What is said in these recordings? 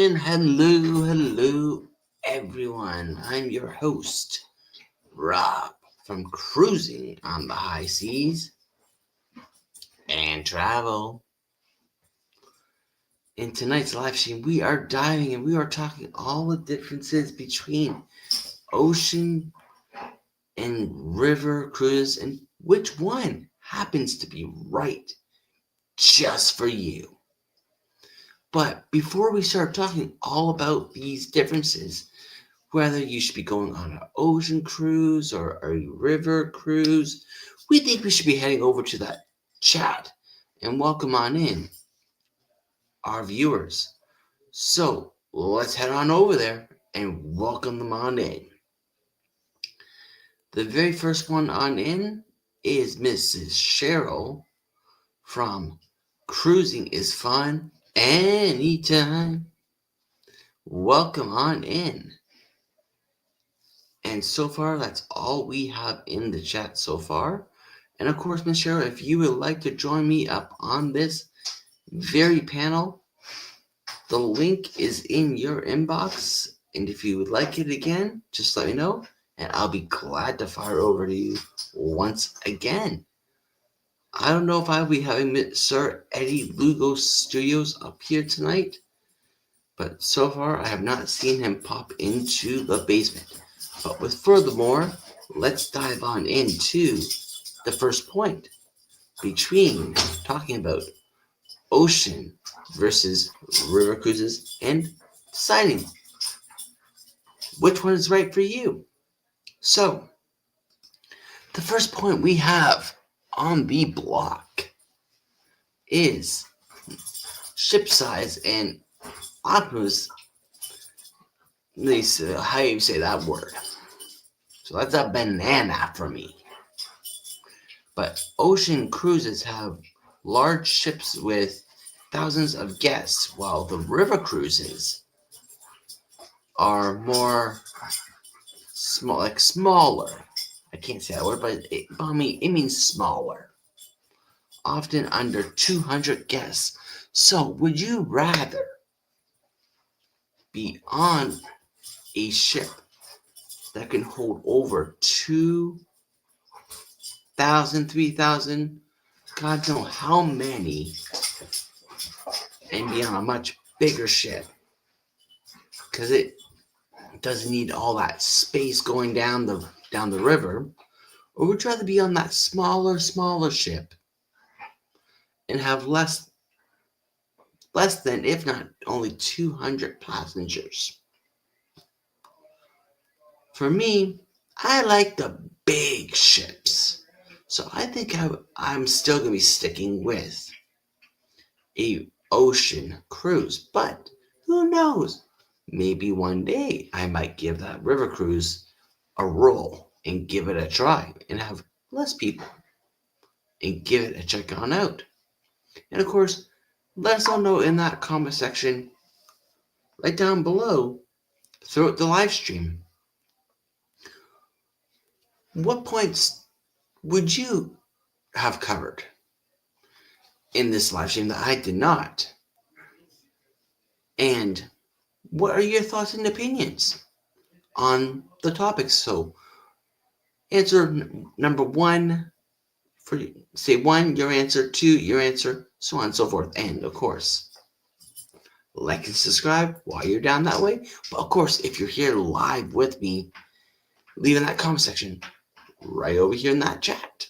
And hello, everyone. I'm your host, Rob, from Cruising on the High Seas and Travel. In tonight's live stream, we are diving and we are talking all the differences between ocean and river cruises and which one happens to be right just for you. But before we start talking all about these differences, whether you should be going on an ocean cruise or a river cruise, we think we should be heading over to that chat and welcome on in our viewers. So let's head on over there and welcome them on in. The very first one on in is Mrs. Cheryl from Cruising is Fun Anytime. Welcome on in. And so far, that's all we have in the chat so far. And of course, Ms. Cheryl, if you would like to join me up on this very panel, the link is in your inbox. And if you would like it again, just let me know. And I'll be glad to fire over to you once again. I don't know if I'll be having Sir Eddie Lugo Studios up here tonight. But so far, I have not seen him pop into the basement. But with furthermore, let's dive on into the first point between talking about ocean versus river cruises and deciding which one is right for you. So, the first point we have on the block is ship size and octopus. How you say that word? So that's a banana for me. But ocean cruises have large ships with thousands of guests, while the river cruises are more smaller. I can't say that word, but it means smaller. Often under 200 guests. So would you rather be on a ship that can hold over 2,000, 3,000, God knows how many, and be on a much bigger ship? Because it doesn't need all that space going down the river. Or would you rather be on that smaller ship and have less than, if not only 200 passengers? For me, I like the big ships. So I think I'm still going to be sticking with a ocean cruise. But who knows? Maybe one day I might give that river cruise a roll and give it a try and have less people and give it a check on out. And of course, let us all know in that comment section right down below throughout the live stream. What points would you have covered in this live stream that I did not? And what are your thoughts and opinions on the topics? So answer number 1 for say 1, your answer, 2, your answer, so on and so forth. And of course, like and subscribe while you're down that way. But of course, if you're here live with me, leave in that comment section right over here in that chat.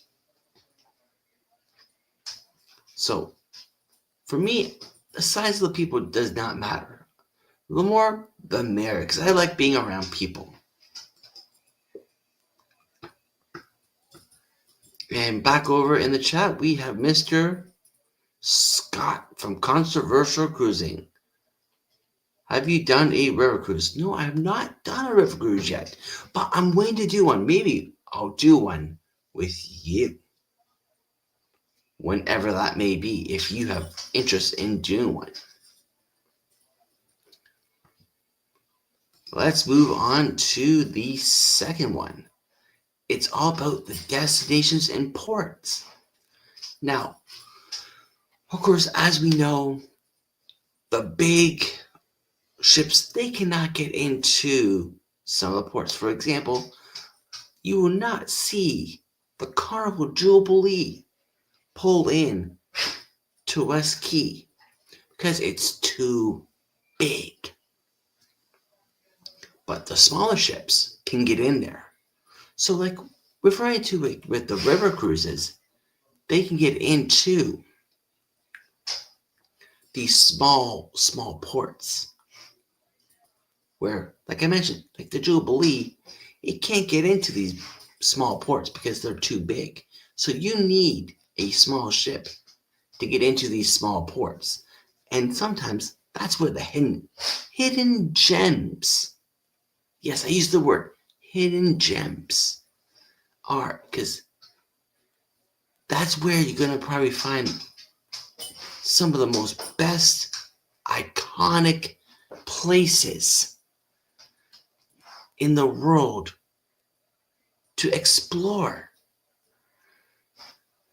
So for me, the size of the people does not matter. The more, the merrier, because I like being around people. And back over in the chat, we have Mr. Scott from Controversial Cruising. Have you done a river cruise? No, I have not done a river cruise yet, but I'm waiting to do one. Maybe I'll do one with you, whenever that may be, if you have interest in doing one. Let's move on to the second one. It's all about the destinations and ports. Now, of course, as we know, the big ships, they cannot get into some of the ports. For example, you will not see the Carnival Jubilee pull in to West Key because it's too big. But the smaller ships can get in there. So, like referring to it with the river cruises, they can get into these small ports where, like I mentioned, like the Jubilee, it can't get into these small ports because they're too big. So you need a small ship to get into these small ports. And sometimes that's where the hidden gems, yes, I use the word hidden gems, are, because that's where you're going to probably find some of the most best iconic places in the world to explore.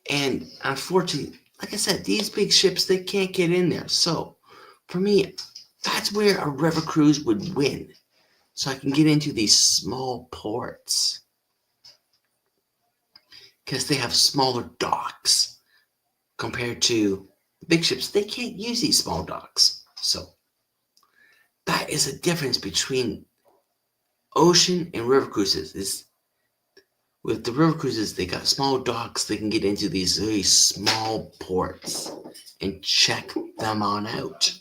And unfortunately, like I said, these big ships, they can't get in there. So for me, that's where a river cruise would win. So I can get into these small ports because they have smaller docks compared to the big ships. They can't use these small docks. So that is a difference between ocean and river cruises. Is with the river cruises, they got small docks. They can get into these very small ports and check them on out.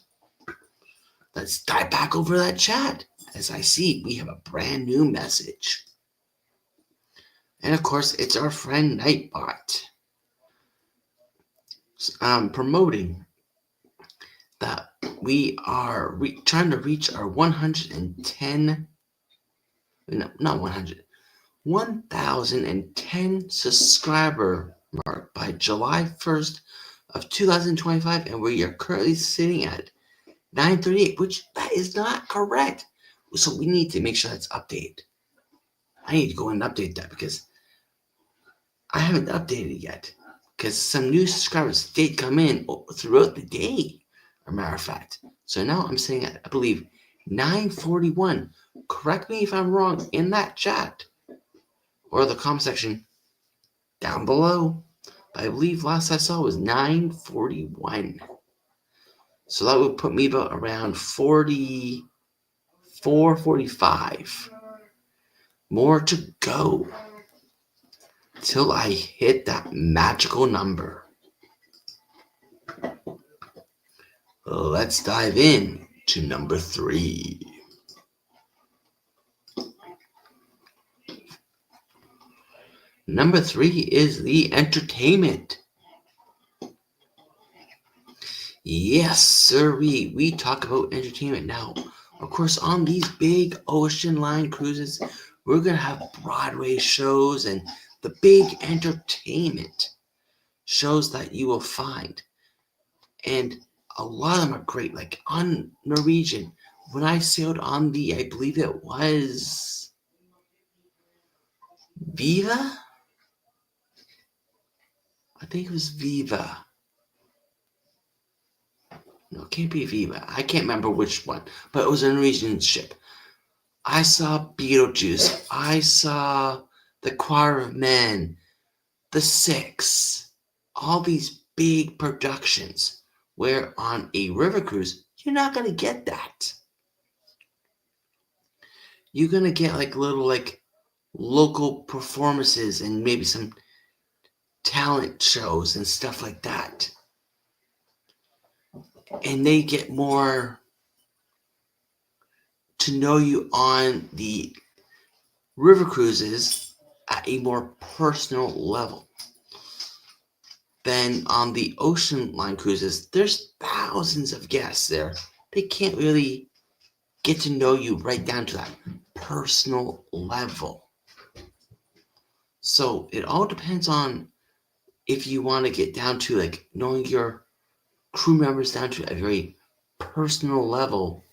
Let's dive back over that chat. As I see, we have a brand new message. And of course, it's our friend Nightbot promoting that we are trying to reach our 110, no, not 100, 1,010 subscriber mark by July 1st of 2025, and we are currently sitting at 938, which that is not correct. So we need to make sure that's updated. I need to go and update that because I haven't updated it yet. Because some new subscribers did come in throughout the day, as a matter of fact. So now I'm saying, I believe, 941. Correct me if I'm wrong in that chat or the comment section down below. But I believe last I saw was 941. So that would put me about around 44, 45. More to go till I hit that magical number. Let's dive in to number 3. Number 3 is the entertainment. Yes, sir, we talk about entertainment now. Of course, on these big ocean line cruises, we're going to have Broadway shows and the big entertainment shows that you will find. And a lot of them are great. Like on Norwegian, when I sailed on I believe it was Viva? I think it was Viva. No, it can't be Viva. I can't remember which one, but it was a Norwegian ship. I saw Beetlejuice. I saw The Choir of Men, The Six, all these big productions where on a river cruise, you're not going to get that. You're going to get like little like local performances and maybe some talent shows and stuff like that. And they get more to know you on the river cruises at a more personal level than on the ocean line cruises. There's thousands of guests there. They can't really get to know you right down to that personal level. So it all depends on if you want to get down to like knowing your crew members down to a very personal level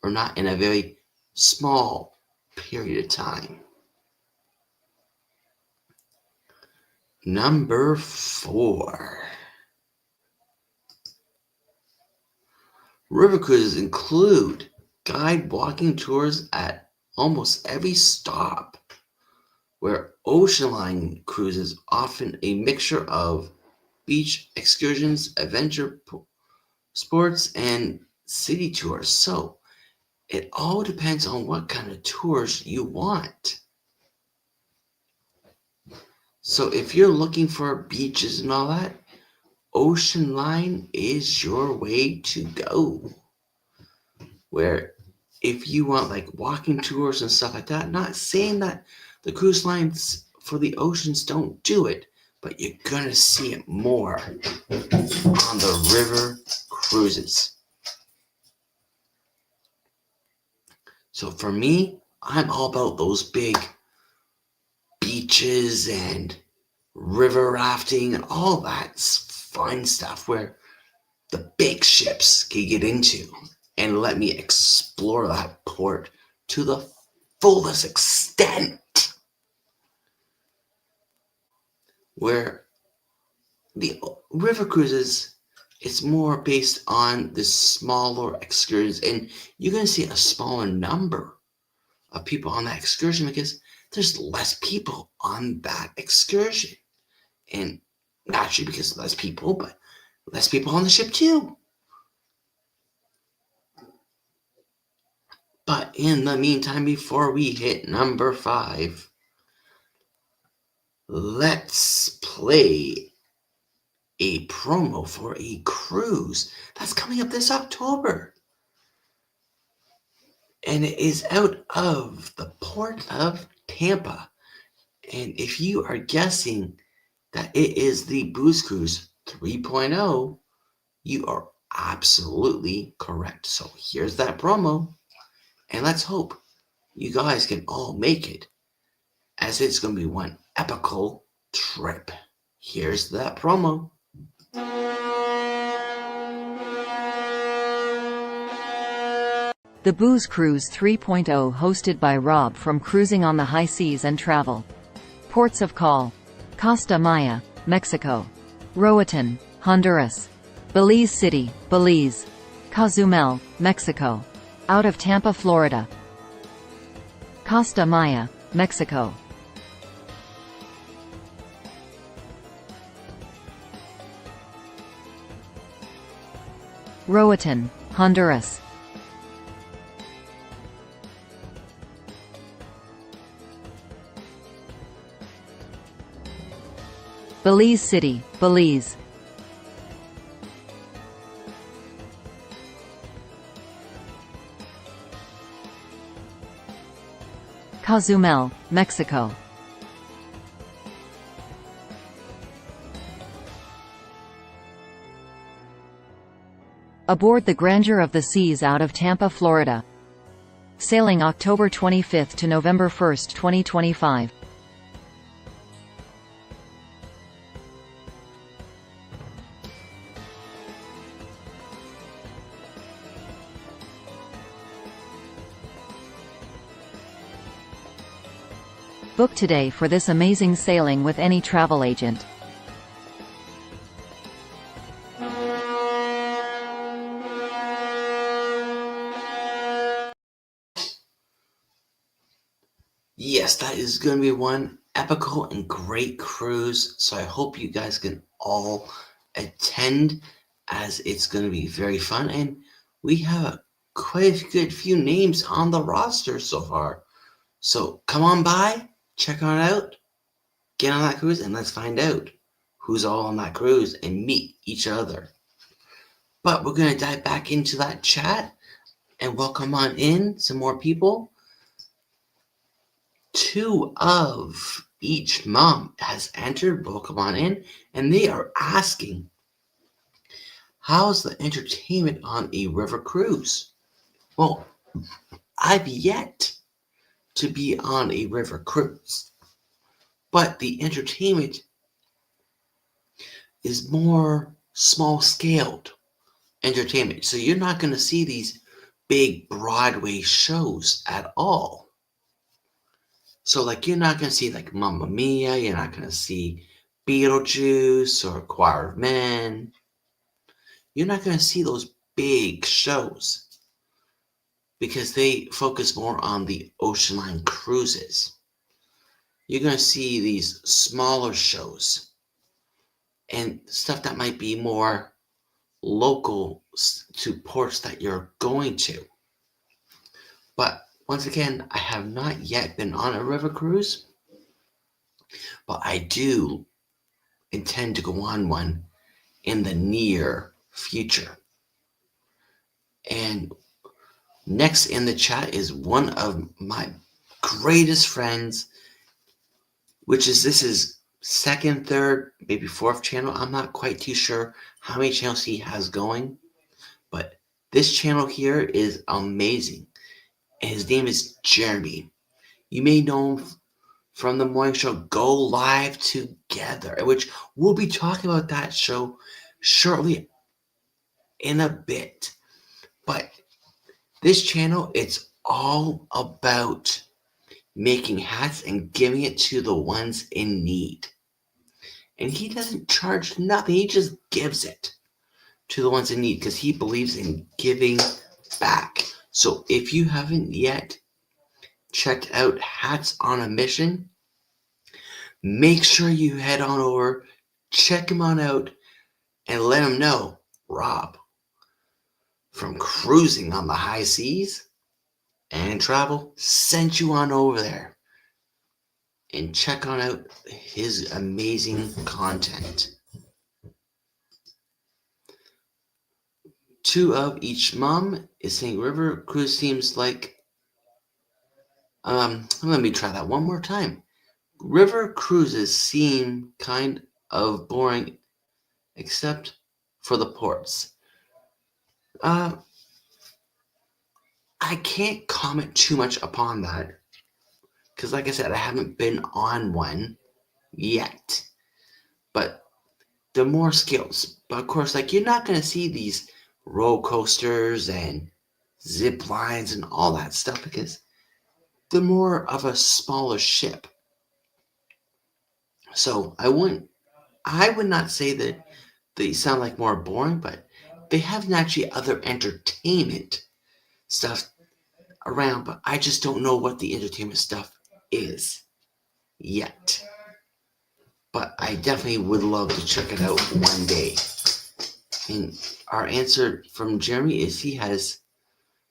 or not in a very small period of time. Number 4. River cruises include guide walking tours at almost every stop, where ocean line cruises often a mixture of beach excursions, adventure sports, and city tours. So it all depends on what kind of tours you want. So if you're looking for beaches and all that, Ocean Line is your way to go. Where if you want like walking tours and stuff like that, not saying that the cruise lines for the oceans don't do it, but you're gonna see it more on the river cruises. So for me, I'm all about those big beaches and river rafting and all that fun stuff where the big ships can get into and let me explore that port to the fullest extent. Where the river cruises, it's more based on the smaller excursions, and you're going to see a smaller number of people on that excursion because there's less people on that excursion. And naturally, because less people, but less people on the ship too. But in the meantime, before we hit number 5, let's play a promo for a cruise that's coming up this October. And it is out of the port of Tampa. And if you are guessing that it is the Booze Cruise 3.0, you are absolutely correct. So here's that promo. And let's hope you guys can all make it, as it's going to be one epical trip. Here's that promo. The Booze Cruise 3.0, hosted by Rob from Cruising on the High Seas and Travel. Ports of call: Costa Maya, Mexico; Roatan, Honduras; Belize City, Belize; Cozumel, Mexico; out of Tampa, Florida; Costa Maya, Mexico; Roatan, Honduras; Belize City, Belize; Cozumel, Mexico. Aboard the Grandeur of the Seas out of Tampa, Florida. Sailing October 25 to November 1, 2025. Book today for this amazing sailing with any travel agent. Yes, that is going to be one epical and great cruise. So I hope you guys can all attend, as it's going to be very fun. And we have quite a good few names on the roster so far. So come on by, check on it out, get on that cruise, and let's find out who's all on that cruise and meet each other. But we're going to dive back into that chat and welcome on in some more people. 2 of each mom has entered. Welcome on in, and they are asking, how's the entertainment on a river cruise? Well, I've yet to be on a river cruise, but the entertainment is more small-scaled entertainment. So you're not going to see these big Broadway shows at all. So like you're not going to see like Mamma Mia, you're not going to see Beetlejuice or Choir of Men. You're not going to see those big shows. because they focus more on the ocean line cruises. You're going to see these smaller shows and stuff that might be more local to ports that you're going to. But once again, I have not yet been on a river cruise, but I do intend to go on one in the near future. And next in the chat is one of my greatest friends, this is second, third, maybe fourth channel. I'm not quite too sure how many channels he has going, but this channel here is amazing. And his name is Jeremy. You may know him from the morning show Go Live Together, which we'll be talking about that show shortly in a bit. But this channel, it's all about making hats and giving it to the ones in need. And he doesn't charge nothing. He just gives it to the ones in need because he believes in giving back. So if you haven't yet checked out Hats on a Mission, make sure you head on over, check him on out, and let him know Rob from Cruising on the High Seas and Travel sent you on over there. And check on out his amazing content. Two of each mom is saying river cruise seems like let me try that one more time. River cruises seem kind of boring except for the ports. I can't comment too much upon that because like I said, I haven't been on one yet. But the more skills. But of course, like you're not going to see these roller coasters and zip lines and all that stuff because they're more of a smaller ship. So I would not say that they sound like more boring, but they have actually other entertainment stuff around, but I just don't know what the entertainment stuff is yet. But I definitely would love to check it out one day. And our answer from Jeremy is he has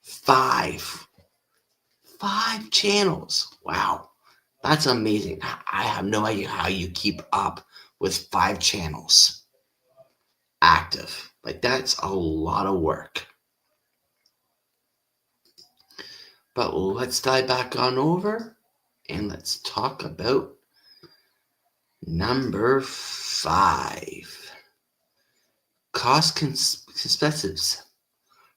five channels. Wow, that's amazing. I have no idea how you keep up with 5 channels active. Like that's a lot of work. But let's dive back on over and let's talk about number 5. Cost expenses.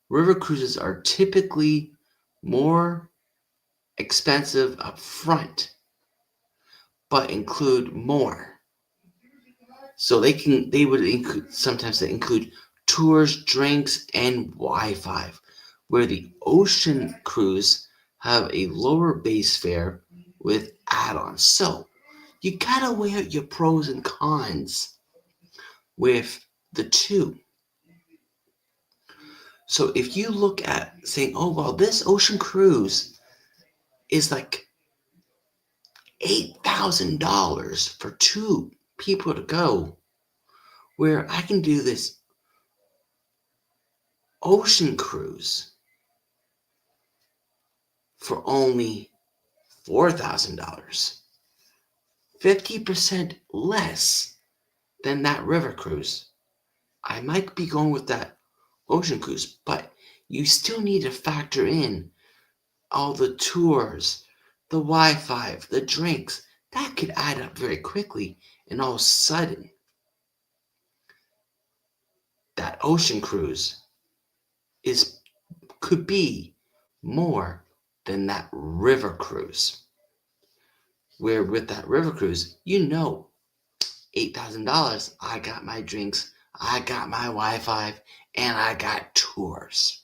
River cruises are typically more expensive up front, but include more. So they would include tours, drinks, and Wi-Fi, where the ocean cruise have a lower base fare with add-ons. So you gotta weigh out your pros and cons with the two. So if you look at saying, oh, well, this ocean cruise is like $8,000 for 2 people to go, where I can do this ocean cruise for only $4,000, 50% less than that river cruise. I might be going with that ocean cruise, but you still need to factor in all the tours, the Wi-Fi, the drinks. That could add up very quickly, and all of a sudden, that ocean cruise could be more than that river cruise. Where with that river cruise, $8,000, I got my drinks, I got my Wi-Fi, and I got tours.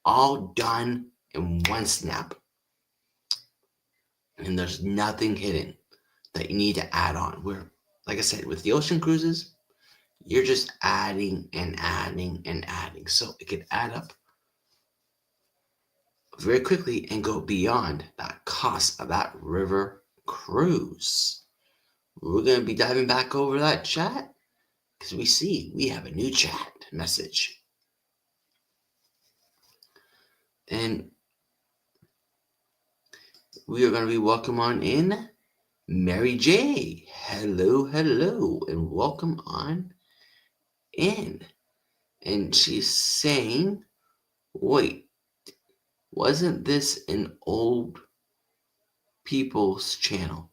All done in one snap. And there's nothing hidden that you need to add on. Where, like I said, with the ocean cruises, you're just adding and adding and adding. So it could add up very quickly and go beyond that cost of that river cruise. We're going to be diving back over that chat because we have a new chat message. And we are going to be welcome on in Mary J. Hello, hello, and welcome on in. And she's saying, wait, wasn't this an old people's channel?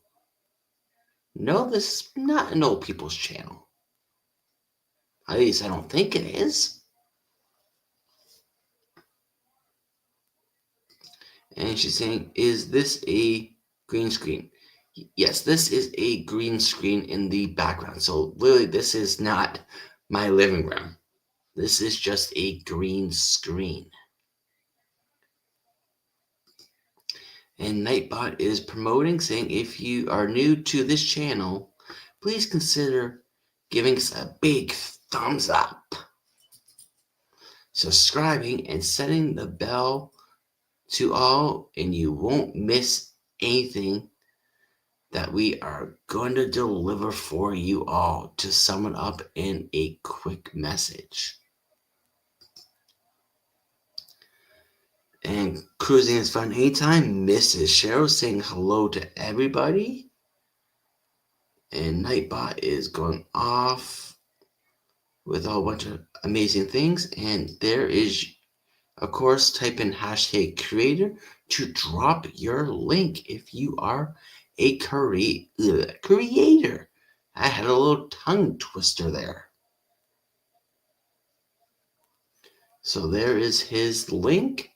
No, this is not an old people's channel. At least I don't think it is. And she's saying, is this a green screen? Yes, this is a green screen in the background. So literally, this is not my living room. This is just a green screen. And Nightbot is promoting, saying, if you are new to this channel, please consider giving us a big thumbs up, subscribing, and setting the bell to all, and you won't miss anything that we are going to deliver for you all. To sum it up in a quick message. And cruising is fun anytime. Mrs. Cheryl saying hello to everybody. And Nightbot is going off with a whole bunch of amazing things. And there is, of course, type in hashtag creator to drop your link if you are a creator. I had a little tongue twister there. So there is his link.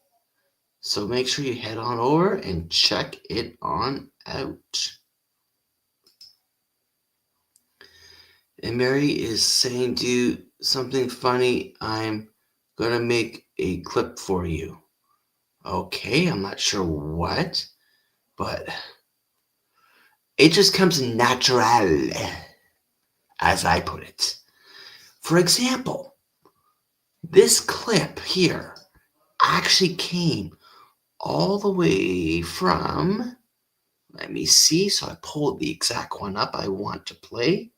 So make sure you head on over and check it on out. And Mary is saying, do something funny. I'm going to make a clip for you. Okay, I'm not sure what, but it just comes natural, as I put it. For example, this clip here actually came all the way from, let me see, so I pulled the exact one up I want to play.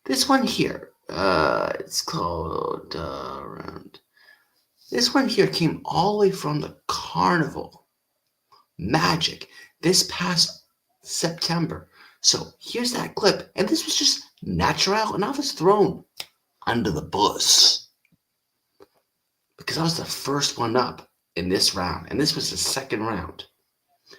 This one here, it's called Around. This one here came all the way from the Carnival Magic this past September. So here's that clip, and this was just natural, and I was thrown under the bus because I was the first one up in this round, and this was the second round.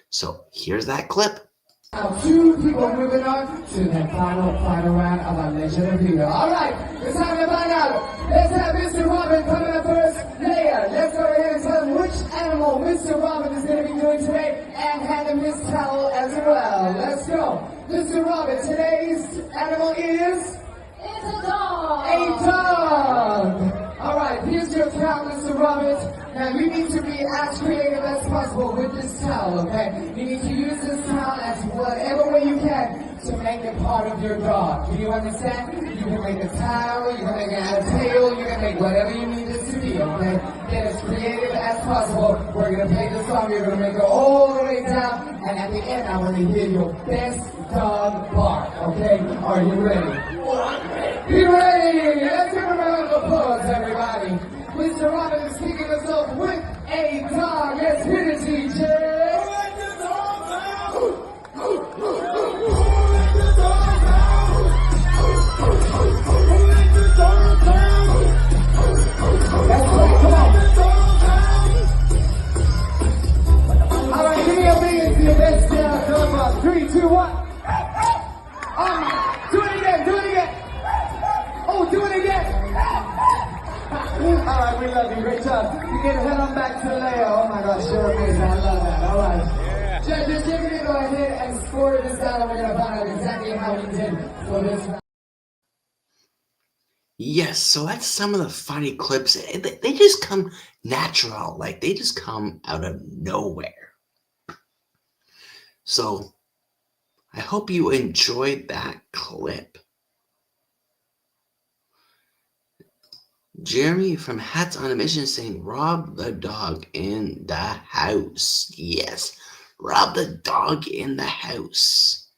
So here's that clip. Now, two people moving on to the final round of our Legend of Hero. All right, it's time to find out. Let's have Mr. Robin coming up first. Leia, let's go ahead and tell him which animal Mr. Robin is going to be doing today and hand him his towel as well. Let's go. Mr. Robin, today's animal is? It's a dog. A dog. All right, here's your towel, Mr. Robin. Now, you need to be as creative as possible with this towel, okay? You need to use this towel as whatever way you can to make it part of your dog. Do you understand? You can make a towel, you can make it a tail, you can make whatever you need it to be, okay? Get as creative as possible. We're going to play the song, you're going to make it all the way down, and at the end, I want to hear your best dog bark, okay? Are you ready? Be ready! Let's give a round of applause, everybody. Mr. Robin is kicking us off with a dog. Let's hit it, DJ. Who let the dog out? Who let the dog out? Who let the dog out? That's right, come on. All right, give me a big for your best dog bark. 3, 2, 1. Do it again, do it again. Oh, do it again. Alright, we love you. Great job. You can head on back to Leia. Oh my gosh, you're amazing. I love that. Alright. Yeah. Judges, you're going to go ahead and score this down, and we're going to find out exactly how we did for this round. Yes, so that's some of the funny clips. They just come natural. Like, they just come out of nowhere. So, I hope you enjoyed that clip. Jeremy from Hats on a Mission saying, Rob the dog in the house. Yes, Rob the dog in the house.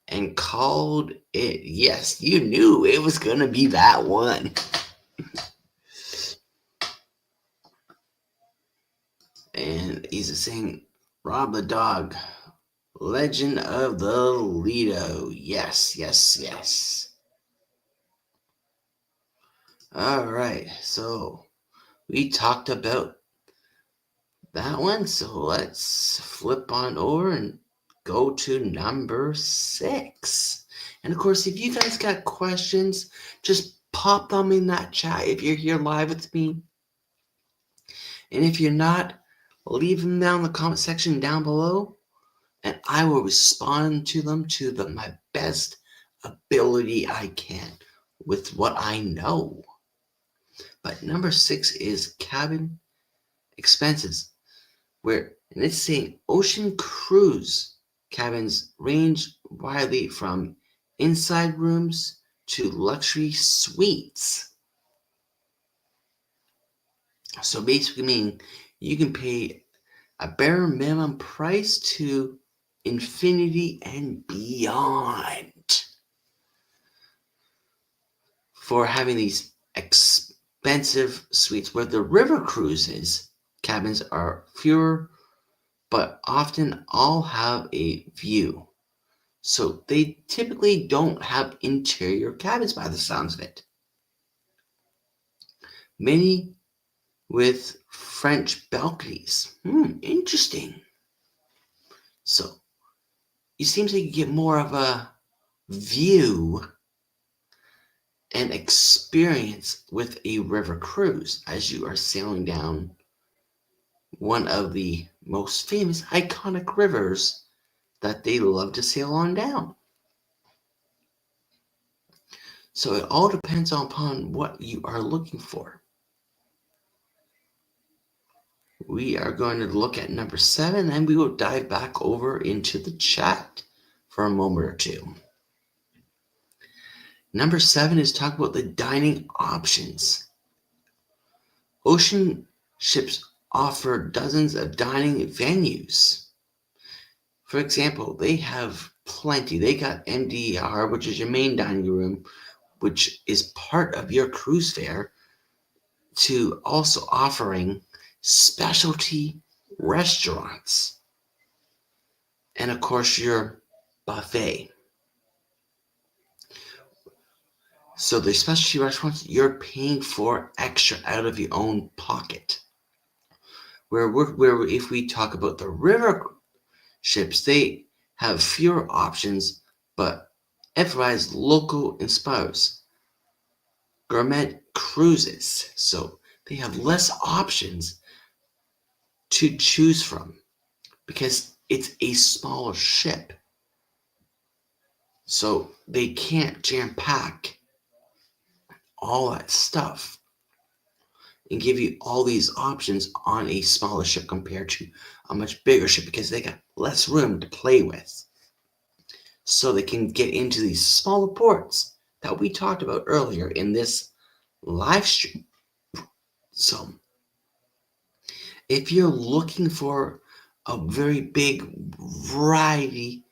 And called it. Yes, you knew it was going to be that one. And he's saying, Rob the dog. Legend of the Lido. Yes, yes, yes. All right, so we talked about that one. So let's flip on over and go to number 6. And of course, if you guys got questions, just pop them in that chat if you're here live with me. And if you're not, leave them down in the comment section down below, and I will respond to them to my best ability I can with what I know. But number 6 is cabin expenses, and it's saying ocean cruise cabins range widely from inside rooms to luxury suites. So basically meaning you can pay a bare minimum price to infinity and beyond for having these expensive suites. Where the river cruises cabins are fewer, but often all have a view. So they typically don't have interior cabins by the sounds of it. Many with French balconies. Interesting. So it seems like you get more of a view and experience with a river cruise as you are sailing down one of the most famous iconic rivers that they love to sail on down. So it all depends upon what you are looking for. We are going to look at number 7, and we will dive back over into the chat for a moment or two. Number 7 is talk about the dining options. Ocean ships offer dozens of dining venues. For example, they have plenty. They got MDR, which is your main dining room, which is part of your cruise fare, to also offering specialty restaurants. And of course, your buffet. So the specialty restaurants, you're paying for extra out of your own pocket. Where if we talk about the river ships, they have fewer options, but emphasize local inspires gourmet cruises. So they have less options to choose from because it's a smaller ship. So they can't jam pack all that stuff and give you all these options on a smaller ship compared to a much bigger ship because they got less room to play with. So they can get into these smaller ports that we talked about earlier in this live stream. So if you're looking for a very big variety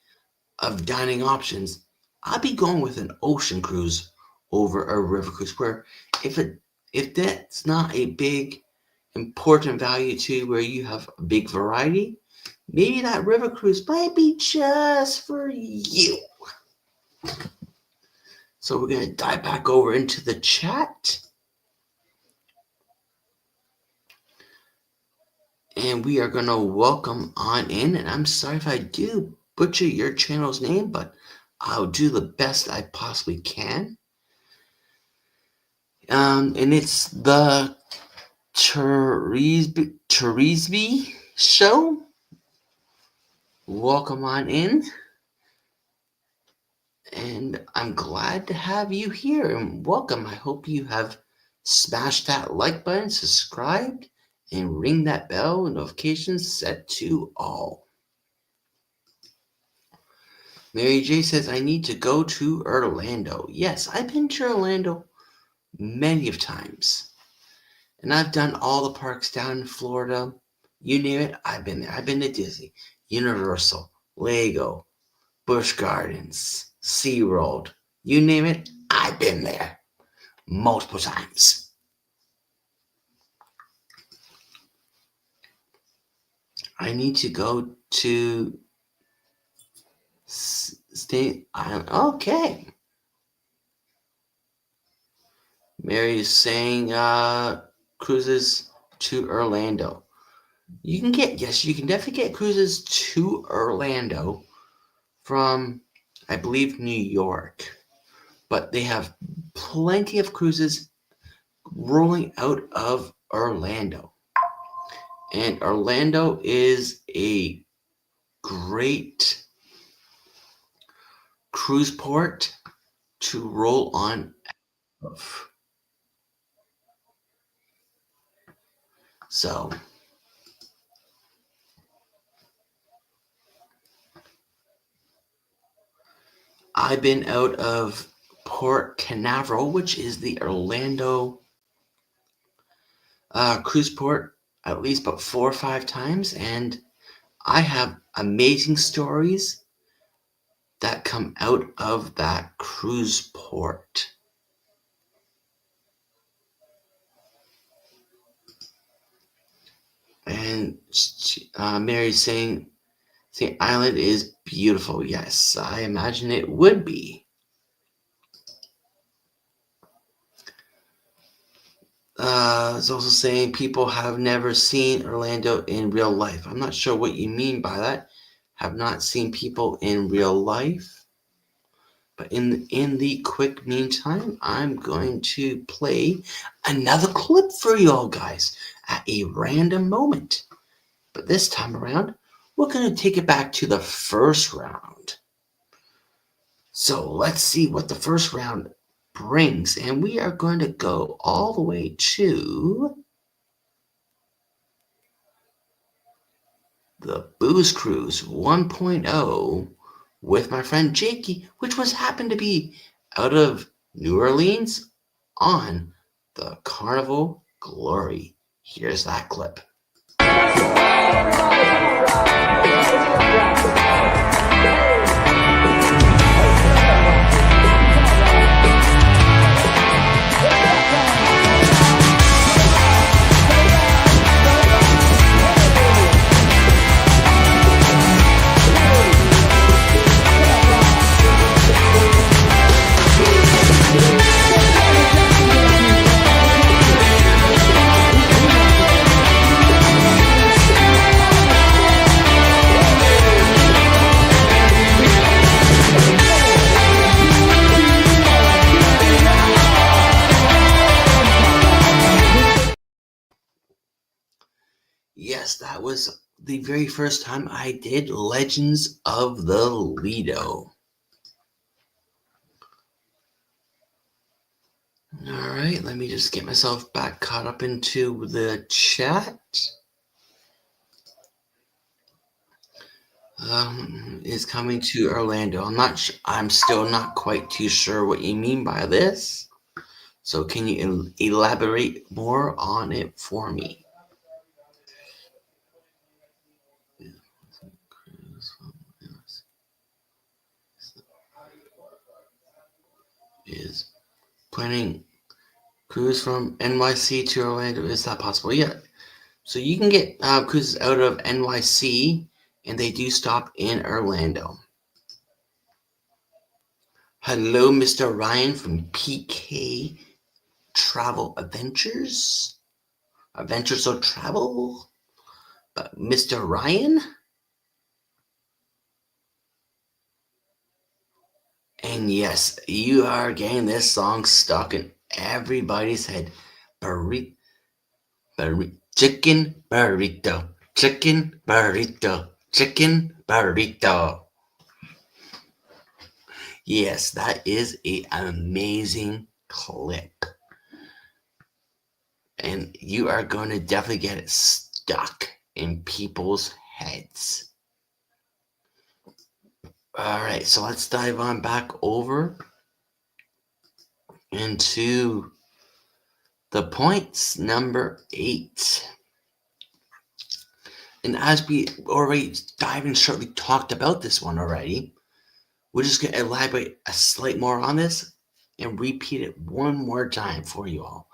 of dining options, I'd be going with an ocean cruise over a river cruise, where if that's not a big important value to where you have a big variety, maybe that river cruise might be just for you. So we're going to dive back over into the chat. And we are going to welcome on in. And I'm sorry if I do butcher your channel's name, but I'll do the best I possibly can. And it's the Teresby Show. Welcome on in. And I'm glad to have you here. And welcome. I hope you have smashed that like button, subscribed, and ring that bell and notifications set to all. Mary J says, I need to go to Orlando. Yes, I've been to Orlando many of times. And I've done all the parks down in Florida. You name it, I've been there. I've been to Disney, Universal, Lego, Busch Gardens, SeaWorld. You name it, I've been there multiple times. I need to go to State Island. Okay. Mary is saying cruises to Orlando. You can definitely get cruises to Orlando from, I believe, New York. But they have plenty of cruises rolling out of Orlando. And Orlando is a great cruise port to roll on of. So I've been out of Port Canaveral, which is the Orlando cruise port, at least about 4 or 5 times, and I have amazing stories that come out of that cruise port. And Mary's saying the island is beautiful. Yes, I imagine it would be. It's also saying people have never seen Orlando in real life. I'm not sure what you mean by that. Have not seen people in real life. But in the quick meantime, I'm going to play another clip for you all guys at a random moment. But this time around, we're going to take it back to the first round. So let's see what the first round brings. And we are going to go all the way to the Booze Cruise 1.0 with my friend Jakey, which happened to be out of New Orleans on the Carnival Glory. Here's that clip. Yes, that was the very first time I did Legends of the Lido. Alright, let me just get myself back caught up into the chat. Is coming to Orlando. I'm still not quite too sure what you mean by this. So can you elaborate more on it for me? Is planning cruise from NYC to Orlando. Is that possible? Yeah. So you can get cruises out of NYC, and they do stop in Orlando. Hello, Mr. Ryan from PK Travel Adventures. Adventures of Travel. But Mr. Ryan? And yes, you are getting this song stuck in everybody's head. Chicken burrito, chicken burrito, chicken burrito. Yes, that is an amazing clip. And you are going to definitely get it stuck in people's heads. All right, so let's dive on back over into The points number 8. And as we already dive in shortly talked about this one already, we're just going to elaborate a slight more on this and repeat it one more time for you all.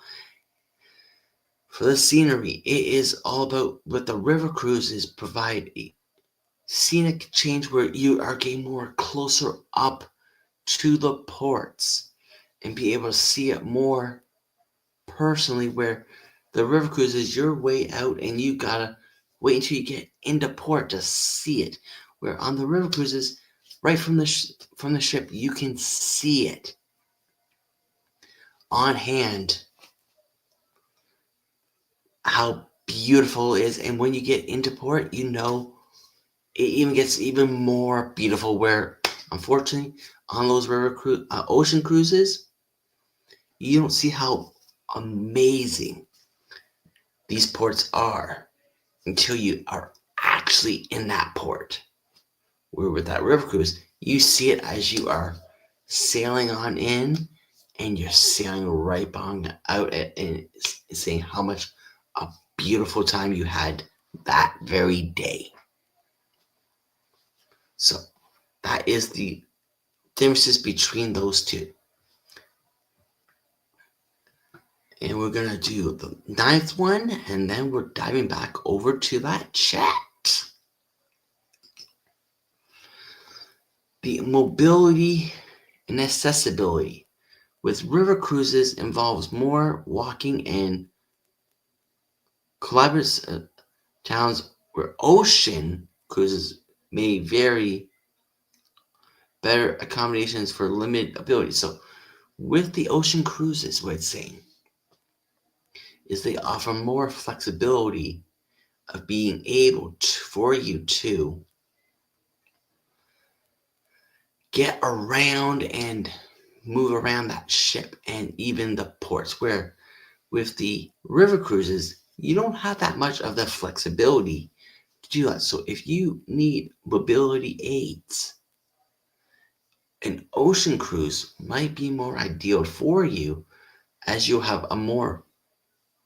For the scenery, it is all about what the river cruises provide a scenic change where you are getting more closer up to the ports and be able to see it more personally, where the river cruise is your way out and you gotta wait until you get into port to see it, where on the river cruises right from the ship you can see it on hand how beautiful it is. And when you get into port, you know it even gets even more beautiful, where unfortunately on those ocean cruises you don't see how amazing these ports are until you are actually in that port. Where with that river cruise, you see it as you are sailing on in, and you're sailing right on out and saying how much a beautiful time you had that very day. So that is the differences between those two. And we're going to do the 9th one, and then we're diving back over to that chat. The mobility and accessibility with river cruises involves more walking and collaborative towns, where ocean cruises may vary better accommodations for limited ability. So with the ocean cruises, what it's saying is they offer more flexibility of being able for you to get around and move around that ship and even the ports, where with the river cruises you don't have that much of the flexibility to do that. So if you need mobility aids, an ocean cruise might be more ideal for you, as you'll have a more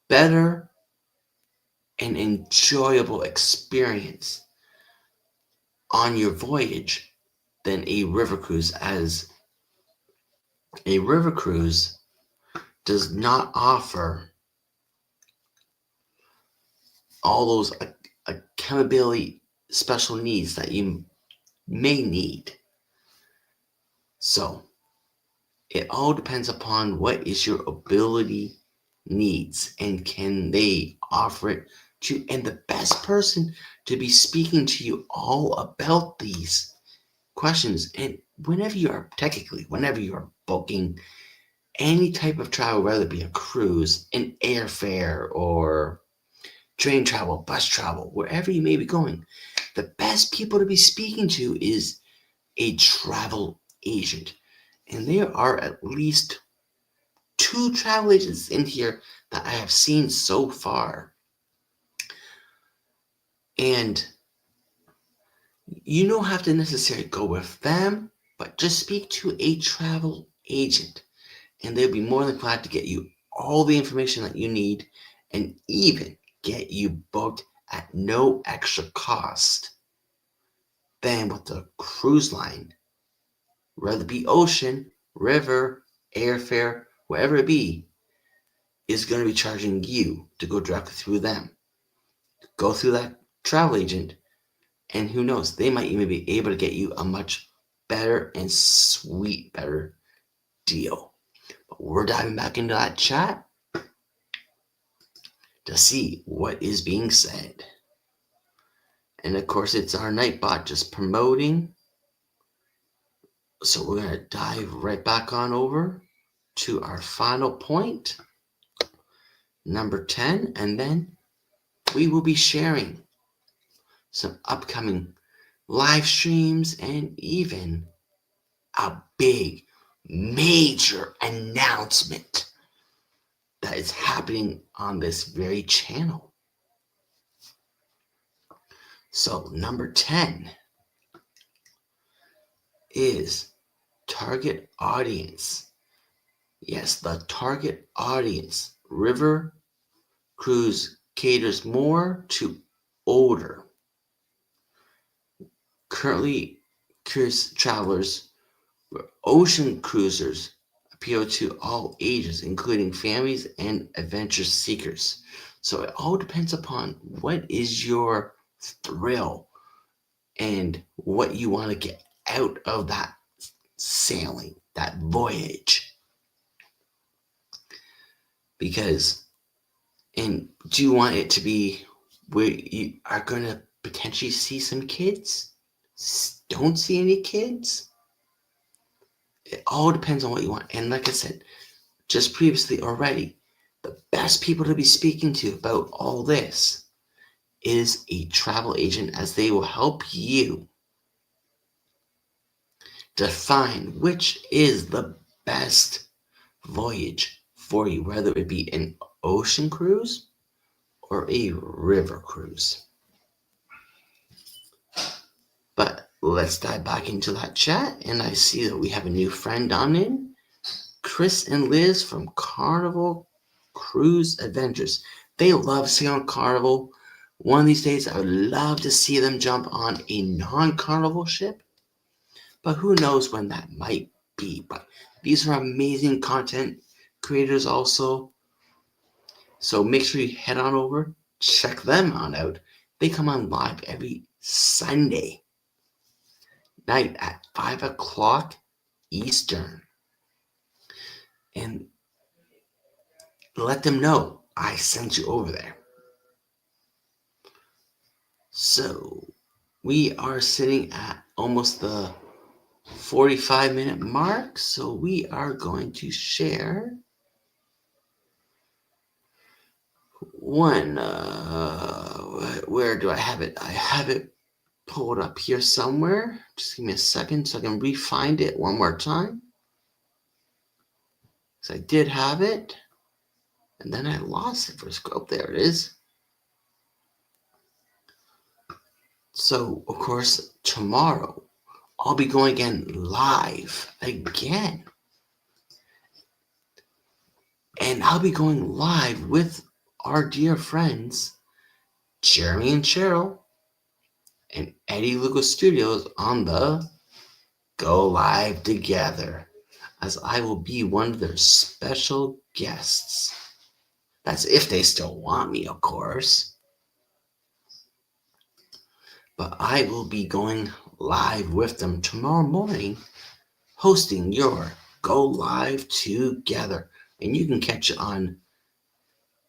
better and enjoyable experience on your voyage than a river cruise, as a river cruise does not offer all those accountability special needs that you may need. So it all depends upon what is your ability needs and can they offer it to. And the best person to be speaking to you all about these questions, and whenever you're booking any type of travel, whether it be a cruise, an airfare, or train travel, bus travel, wherever you may be going, the best people to be speaking to is a travel agent. And there are at least 2 travel agents in here that I have seen so far. And you don't have to necessarily go with them, but just speak to a travel agent, and they'll be more than glad to get you all the information that you need and even get you booked at no extra cost than with the cruise line. Whether it be ocean, river, airfare, whatever it be, is going to be charging you to go directly through them. Go through that travel agent, and who knows, they might even be able to get you a much better and better deal. But we're diving back into that chat to see what is being said. And of course, it's our Nightbot just promoting. So we're going to dive right back on over to our final point, number 10, and then we will be sharing some upcoming live streams and even a big major announcement that is happening on this very channel. So number 10 is target audience. Yes, the target audience river cruise caters more to older, currently cruise travelers, where ocean cruisers appeal to all ages, including families and adventure seekers. So it all depends upon what is your thrill and what you want to get out of that sailing, that voyage. Because, and do you want it to be where you are going to potentially see some kids? Don't see any kids? It all depends on what you want. And like I said, just previously already, the best people to be speaking to about all this is a travel agent, as they will help you define which is the best voyage for you, whether it be an ocean cruise or a river cruise. But let's dive back into that chat, and I see that we have a new friend on in, Chris and Liz from Carnival Cruise Adventures. They love sailing Carnival. One of these days, I would love to see them jump on a non-Carnival ship, but who knows when that might be. But these are amazing content creators also, so make sure you head on over, check them on out. They come on live every Sunday night at 5 o'clock Eastern, and let them know I sent you over there. So we are sitting at almost the 45-minute mark, so we are going to share one. Where do I have it? I have it pulled up here somewhere. Just give me a second so I can re-find it one more time. Because I did have it, and then I lost it for a scope. There it is. So, of course, tomorrow I'll be going again live again. And I'll be going live with our dear friends, Jeremy and Cheryl, and Eddie Lucas Studios on the Go Live Together, as I will be one of their special guests. That's if they still want me, of course. But I will be going live with them tomorrow morning, hosting your Go Live Together. And you can catch it on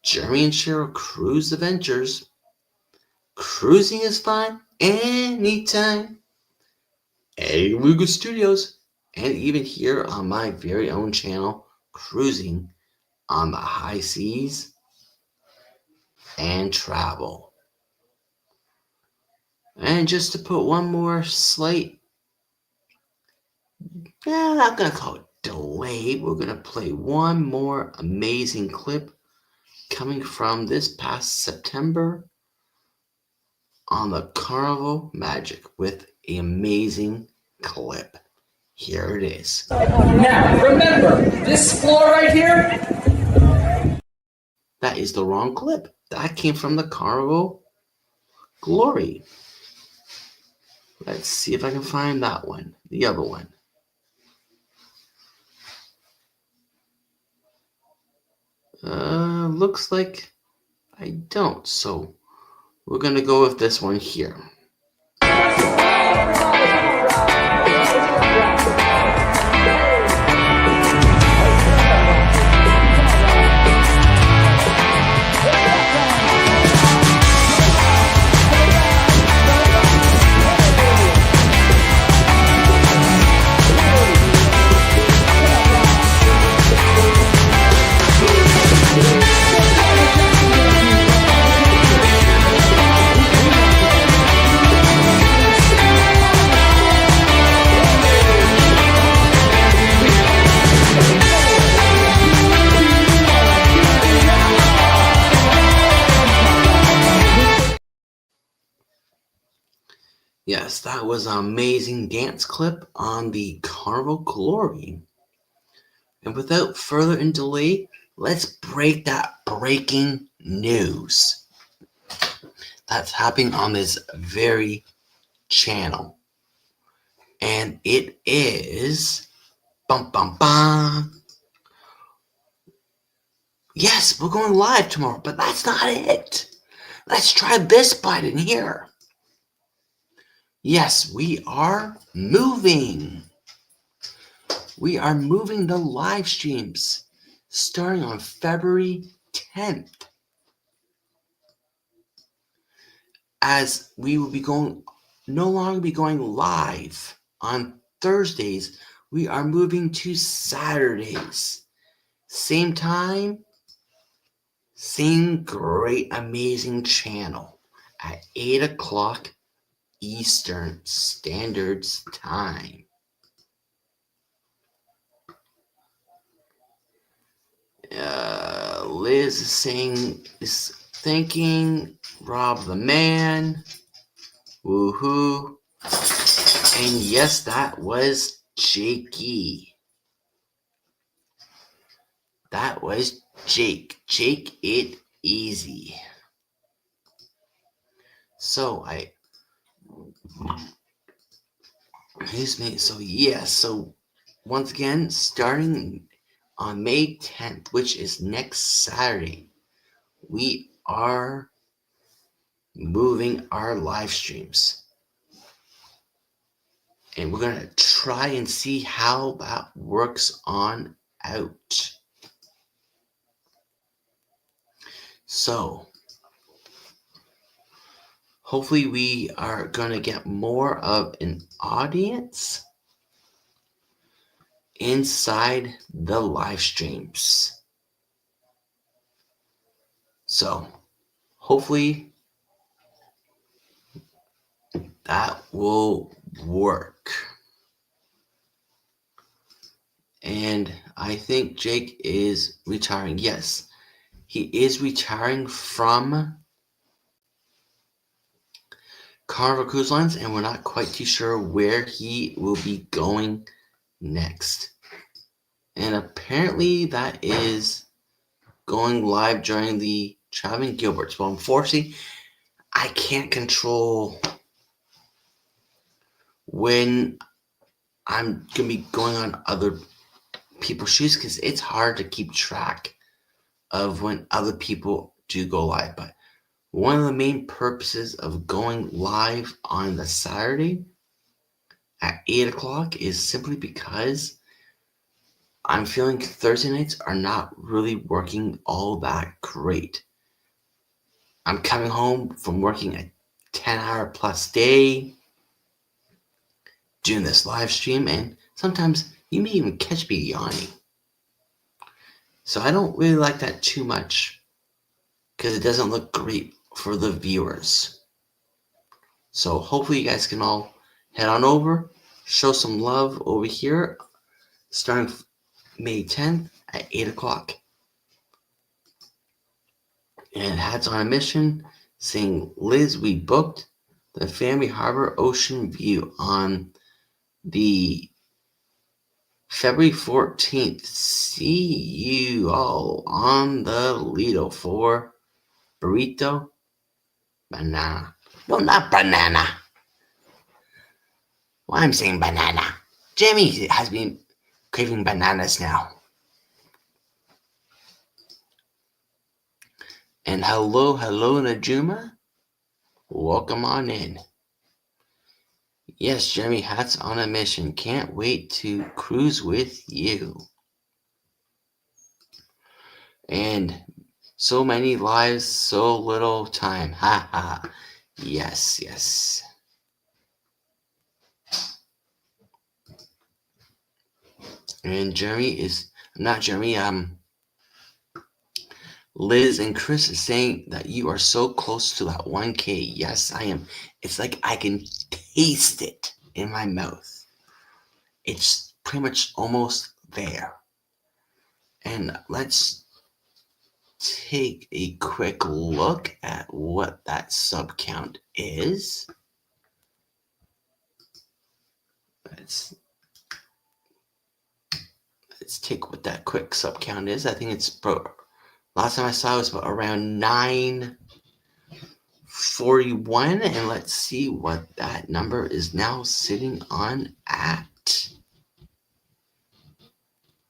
Jeremy and Cheryl Cruise Adventures. Cruising is fun anytime. Eddie Lucas Studios. And even here on my very own channel, Cruising on the High Seas and Travel. And just to put one more slight, I'm not going to call it delay, we're going to play one more amazing clip coming from this past September on the Carnival Magic with an amazing clip. Here it is. Now, remember, this floor right here, That is the wrong clip. That came from the Carnival Glory. Let's see if I can find that one, the other one. Looks like I don't, so we're going to go with this one here. Yes, that was an amazing dance clip on the Carnival Glory. And without further delay, let's break that breaking news that's happening on this very channel. And it is bum bum bum. Yes, we're going live tomorrow, but that's not it. Let's try this button here. Yes, we are moving. We are moving the live streams starting on February 10th. As we will be no longer be going live on Thursdays, we are moving to Saturdays. Same time, same great, amazing channel at 8 o'clock Eastern Standard Time. Liz is thanking Rob the man. Woohoo. And yes, that was Jakey. That was Jake. Jake it easy. So so once again, starting on May 10th, which is next Saturday, we are moving our live streams. And we're going to try and see how that works on out. So, hopefully we are going to get more of an audience inside the live streams. So, hopefully that will work. And I think Jake is retiring. Yes, he is retiring from Carnival Cruise Lines, and we're not quite too sure where he will be going next. And apparently that is going live during the Traveling Gilberts. Well, unfortunately, I can't control when I'm going to be going on other people's shoes because it's hard to keep track of when other people do go live. But one of the main purposes of going live on the Saturday at 8 o'clock is simply because I'm feeling Thursday nights are not really working all that great. I'm coming home from working a 10-hour plus day, doing this live stream, and sometimes you may even catch me yawning. So I don't really like that too much because it doesn't look great for the viewers. So hopefully you guys can all head on over, show some love over here, starting May 10th at 8 o'clock. And Hats on a Mission saying, Liz, we booked the Family Harbor Ocean View on the February 14th. See you all on the Lido for burrito, banana. No, not banana. Well, I'm saying banana. Jamie has been craving bananas now. And hello, Najuma. Welcome on in. Yes, Jeremy, Hats on a Mission. Can't wait to cruise with you. And so many lives, so little time. Ha ha. Yes, yes. And Liz and Chris is saying that you are so close to that 1K. Yes, I am. It's like I can taste it in my mouth. It's pretty much almost there. And let's take a quick look at what that sub count is. Let's let's take what that quick sub count is. I think it's last time I saw it was around 941, and let's see what that number is now sitting on at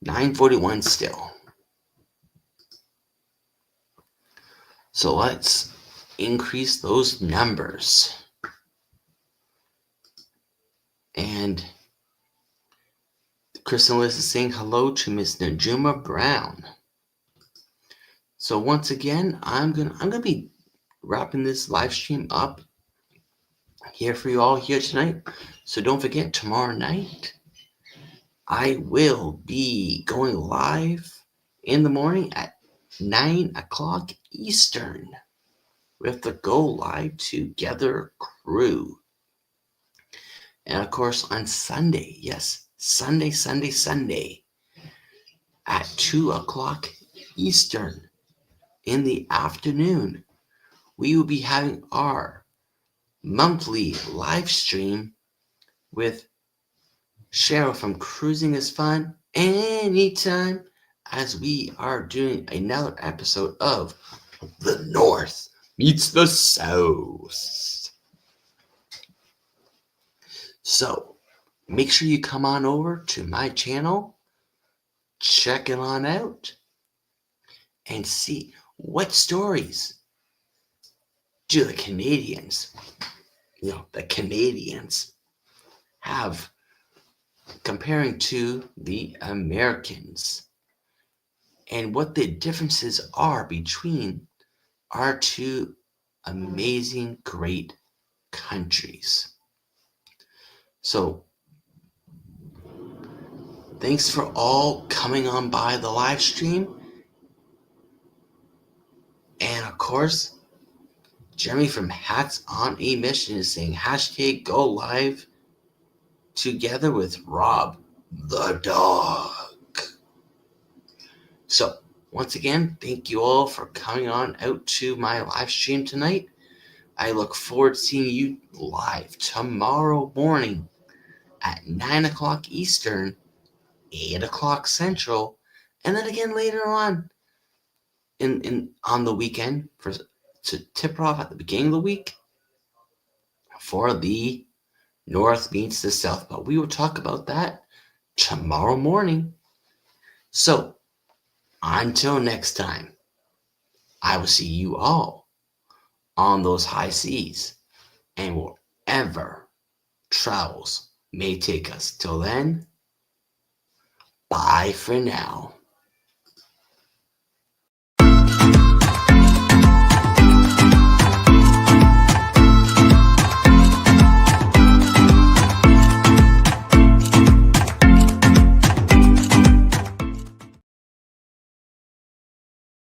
941 still. So let's increase those numbers. And Kristen Liz is saying hello to Miss Najuma Brown. So once again, I'm gonna be wrapping this live stream up here for you all here tonight. So don't forget, tomorrow night I will be going live in the morning at 9 o'clock Eastern with the Go Live Together crew. And of course on Sunday, yes, Sunday at 2 o'clock Eastern in the afternoon, we will be having our monthly live stream with Cheryl from Cruising is Fun Anytime, as we are doing another episode of The North Meets the South. So make sure you come on over to my channel, check it on out, and see what stories do the Canadians have comparing to the Americans, and what the differences are between our two amazing, great countries. So thanks for all coming on by the live stream. And of course, Jeremy from Hats on a Mission is saying hashtag go live together with Rob the dog. So once again, thank you all for coming on out to my live stream tonight. I look forward to seeing you live tomorrow morning at 9 o'clock Eastern, 8 o'clock Central, and then again later on on the weekend to tip off at the beginning of the week for the North meets the South. But we will talk about that tomorrow morning. So until next time, I will see you all on those high seas and wherever travels may take us. Till then, bye for now.